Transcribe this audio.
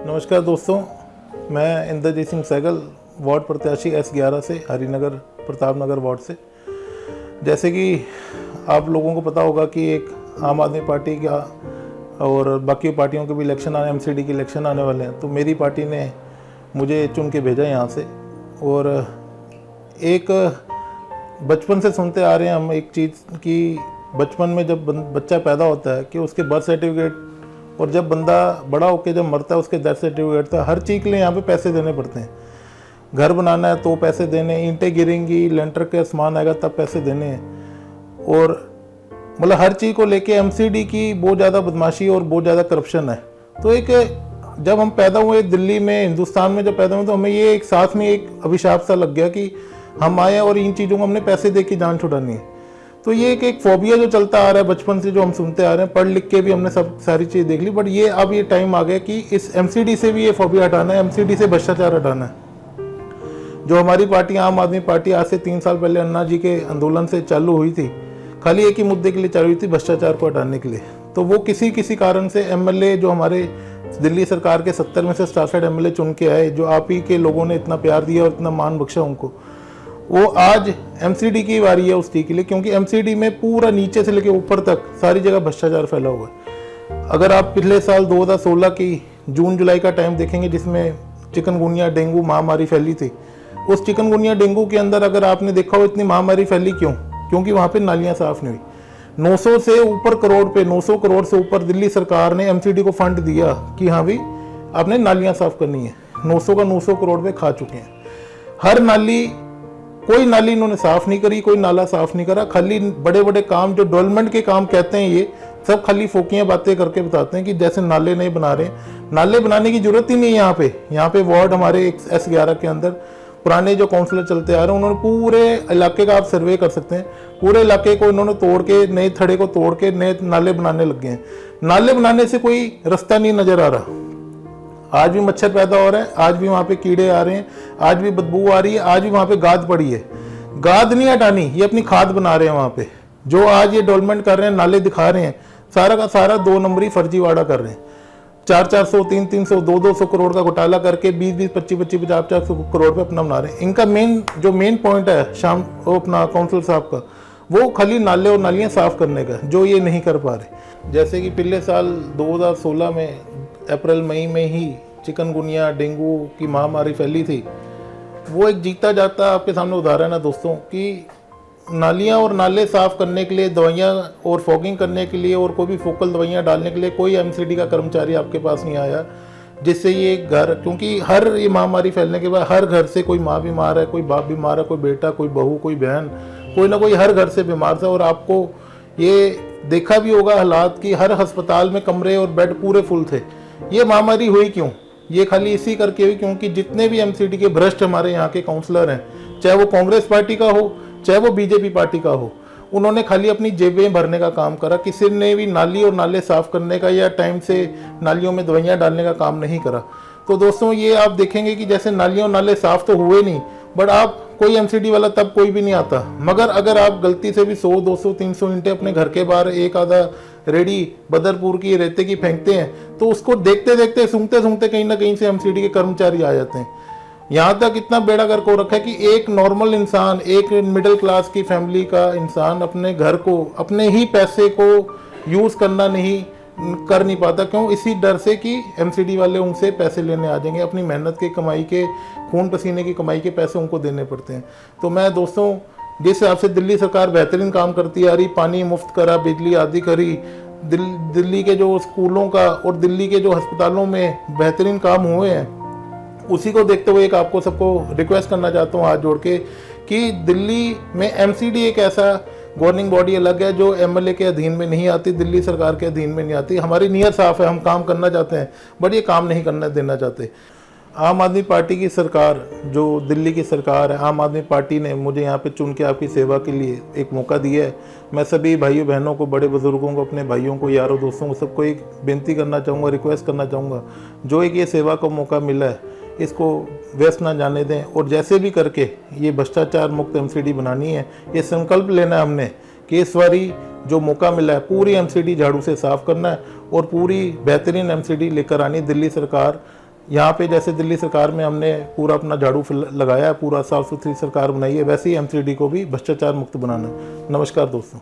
नमस्कार दोस्तों, मैं इंद्रजीत सिंह सहगल, वार्ड प्रत्याशी S11 से, हरिनगर प्रताप नगर वार्ड से। जैसे कि आप लोगों को पता होगा कि एक आम आदमी पार्टी का और बाकी पार्टियों के भी इलेक्शन आने, MCD के इलेक्शन आने वाले हैं, तो मेरी पार्टी ने मुझे चुन के भेजा यहाँ से। और एक बचपन से सुनते आ रहे हैं हम एक चीज़ कि बचपन में जब बच्चा पैदा होता है कि उसके बर्थ सर्टिफिकेट, और जब बंदा बड़ा होकर जब मरता है उसके डेथ सर्टिफिकेट था, हर चीज़ के लिए यहाँ पे पैसे देने पड़ते हैं। घर बनाना है तो पैसे देने, ईंटें गिरेंगी, लेंटर के सामान आएगा तब पैसे देने हैं। और मतलब हर चीज़ को लेके MCD की बहुत ज़्यादा बदमाशी और बहुत ज़्यादा करप्शन है। तो एक जब हम पैदा हुए दिल्ली में, हिंदुस्तान में जब पैदा हुए, तो हमें ये एक साथ में एक अभिशाप सा लग गया कि हम आए और इन चीज़ों को हमने पैसे दे के जान छुड़ानी है। तो ये एक फोबिया जो चलता आ रहा है बचपन से, जो हम सुनते आ रहे हैं, पढ़ लिख के भी हमने सब सारी चीज़ देख ली। बट ये अब ये टाइम आ गया कि इस MCD से भी ये फोबिया हटाना है, MCD से भ्रष्टाचार हटाना है। जो हमारी पार्टी आम आदमी पार्टी आज से 3 साल पहले अन्ना जी के आंदोलन से चालू हुई थी, खाली एक ही मुद्दे के लिए चालू हुई थी, भ्रष्टाचार को हटाने के लिए। तो वो किसी कारण से MLA जो हमारे दिल्ली सरकार के 70 में से 67 MLA चुन के आए, जो आप ही के लोगों ने इतना प्यार दिया और इतना मान बख्शा उनको, वो आज MCD की बारी है उस चीज़ के लिए। क्योंकि MCD में पूरा नीचे से लेकर ऊपर तक सारी जगह भ्रष्टाचार फैला हुआ है। अगर आप पिछले साल 2016 की जून जुलाई का टाइम देखेंगे, जिसमें चिकनगुनिया डेंगू महामारी फैली थी, उस चिकनगुनिया डेंगू के अंदर अगर आपने देखा हो इतनी महामारी फैली क्यों? क्योंकि वहाँ पे नालियाँ साफ नहीं हुई। 900 से ऊपर करोड़ पे, 900 करोड़ से ऊपर दिल्ली सरकार ने MCD को फंड दिया कि हाँ भाई आपने नालियाँ साफ करनी है। 900 का 900 करोड़ पे खा चुके हैं। हर नाली, कोई नाली इन्होंने साफ नहीं करी, कोई नाला साफ नहीं करा। खाली बड़े बड़े काम जो डेवलपमेंट के काम कहते हैं, ये सब खाली फोकियां बातें करके बताते हैं कि जैसे नाले नहीं बना रहे। नाले बनाने की जरूरत ही नहीं है। यहाँ पे वार्ड हमारे S11 के अंदर पुराने जो काउंसलर चलते आ रहे हैं, उन्होंने पूरे इलाके का आप सर्वे कर सकते हैं, पूरे इलाके को इन्होंने तोड़ के, नए थड़े को तोड़ के नए नाले बनाने लग गए हैं। नाले बनाने से कोई रास्ता नहीं नजर आ रहा। आज भी मच्छर पैदा हो रहे हैं, आज भी वहाँ पे कीड़े आ रहे हैं, आज भी बदबू आ रही है, आज भी वहाँ पे गाद पड़ी है। गाद नहीं हटानी, ये अपनी खाद बना रहे हैं वहाँ पे। जो आज ये डेवलपमेंट कर रहे हैं, नाले दिखा रहे हैं, सारा का सारा 2 नंबरी फर्जीवाड़ा कर रहे हैं। 400, 300, 200 करोड़ का घोटाला करके 20, 25, 50 करोड़ पे अपना बना रहे हैं। इनका मेन पॉइंट है शाम वो अपना काउंसिल साहब का, वो खाली नाले और नालियाँ साफ करने का, जो ये नहीं कर पा रहे। जैसे कि पिछले साल 2016 में अप्रैल मई में ही चिकनगुनिया डेंगू की महामारी फैली थी। वो एक जीता जाता आपके सामने उदाहरण है दोस्तों, कि नालियाँ और नाले साफ़ करने के लिए, दवाइयाँ और फॉगिंग करने के लिए और कोई भी फोकल दवाइयाँ डालने के लिए कोई MCD का कर्मचारी आपके पास नहीं आया, जिससे ये घर, क्योंकि हर ये महामारी फैलने के बाद हर घर से कोई माँ बीमार है, कोई बाप बीमार है, कोई बेटा, कोई बहू, कोई बहन, कोई ना कोई हर घर से बीमार था। और आपको ये देखा भी होगा हालात कि हर अस्पताल में कमरे और बेड पूरे फुल थे। ये महामारी हुई क्यों? ये खाली इसी करके हुई क्योंकि जितने भी MCD के भ्रष्ट हमारे यहाँ के काउंसलर हैं, चाहे वो कांग्रेस पार्टी का हो, चाहे वो BJP पार्टी का हो, उन्होंने खाली अपनी जेबें भरने का काम करा। किसी ने भी नाली और नाले साफ करने का या टाइम से नालियों में दवाइयाँ डालने का काम नहीं करा। तो दोस्तों, ये आप देखेंगे कि जैसे नालियों नाले साफ तो हुए नहीं, बट आप कोई MCD वाला तब कोई भी नहीं आता। मगर अगर आप गलती से भी 100, 200, 300 ईंटें अपने घर के बाहर एक आधा रेडी बदरपुर की रेते की फेंकते हैं, तो उसको देखते देखते, सूंघते कहीं ना कहीं से MCD के कर्मचारी आ जाते हैं। यहाँ तक इतना बेड़ा गर्क हो रखा है कि एक नॉर्मल इंसान, एक मिडिल क्लास की फैमिली का इंसान अपने घर को, अपने ही पैसे को यूज़ करना कर नहीं पाता। क्यों? इसी डर से कि MCD वाले उनसे पैसे लेने आ जाएंगे। अपनी मेहनत के, कमाई के, खून पसीने की कमाई के पैसे उनको देने पड़ते हैं। तो मैं दोस्तों, जिस हिसाब से दिल्ली सरकार बेहतरीन काम करती आ रही, पानी मुफ्त करा, बिजली आदि करी, दिल्ली के जो स्कूलों का और दिल्ली के जो अस्पतालों में बेहतरीन काम हुए हैं, उसी को देखते हुए एक आपको सबको रिक्वेस्ट करना चाहता हूँ हाथ जोड़ के कि दिल्ली में MCD एक ऐसा गवर्निंग बॉडी अलग है जो MLA के अधीन में नहीं आती, दिल्ली सरकार के अधीन में नहीं आती। हमारी नीयत साफ है, हम काम करना चाहते हैं, बट ये काम नहीं करना देना चाहते। आम आदमी पार्टी की सरकार, जो दिल्ली की सरकार है, आम आदमी पार्टी ने मुझे यहाँ पे चुन के आपकी सेवा के लिए एक मौका दिया है। मैं सभी भाइयों बहनों को, बड़े बुजुर्गों को, अपने भाइयों को, यारों दोस्तों को, सबको एक बेनती करना चाहूँगा, रिक्वेस्ट करना चाहूँगा, जो एक ये सेवा का मौका मिला है, इसको व्यस्त ना जाने दें। और जैसे भी करके ये भ्रष्टाचार मुक्त MCD बनानी है, ये संकल्प लेना है हमने कि इस बारी जो मौका मिला है पूरी MCD झाड़ू से साफ करना है और पूरी बेहतरीन MCD लेकर आनी। दिल्ली सरकार यहाँ पे जैसे दिल्ली सरकार में हमने पूरा अपना झाड़ू लगाया है, पूरा साफ सुथरी सरकार बनाई है, वैसे ही M3D को भी भ्रष्टाचार मुक्त बनाना है। नमस्कार दोस्तों।